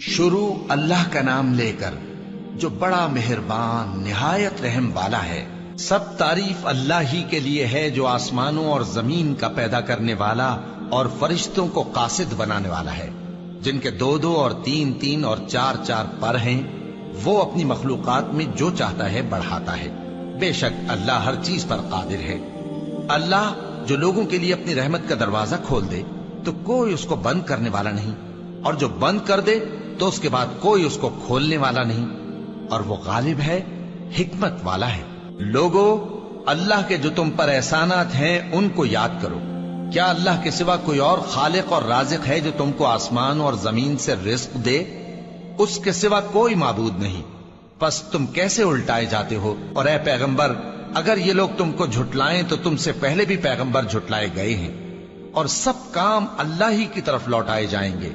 شروع اللہ کا نام لے کر جو بڑا مہربان نہایت رحم والا ہے۔ سب تعریف اللہ ہی کے لیے ہے جو آسمانوں اور زمین کا پیدا کرنے والا اور فرشتوں کو قاصد بنانے والا ہے، جن کے 2 اور 3 اور 4 پر ہیں۔ وہ اپنی مخلوقات میں جو چاہتا ہے بڑھاتا ہے، بے شک اللہ ہر چیز پر قادر ہے۔ اللہ جو لوگوں کے لیے اپنی رحمت کا دروازہ کھول دے تو کوئی اس کو بند کرنے والا نہیں، اور جو بند کر دے تو اس کے بعد کوئی اس کو کھولنے والا نہیں، اور وہ غالب ہے، حکمت والا ہے۔ لوگو، اللہ کے جو تم پر احسانات ہیں ان کو یاد کرو۔ کیا اللہ کے سوا کوئی اور خالق اور رازق ہے جو تم کو آسمان اور زمین سے رزق دے؟ اس کے سوا کوئی معبود نہیں، پس تم کیسے الٹائے جاتے ہو؟ اور اے پیغمبر، اگر یہ لوگ تم کو جھٹلائیں تو تم سے پہلے بھی پیغمبر جھٹلائے گئے ہیں، اور سب کام اللہ ہی کی طرف لوٹائے جائیں گے۔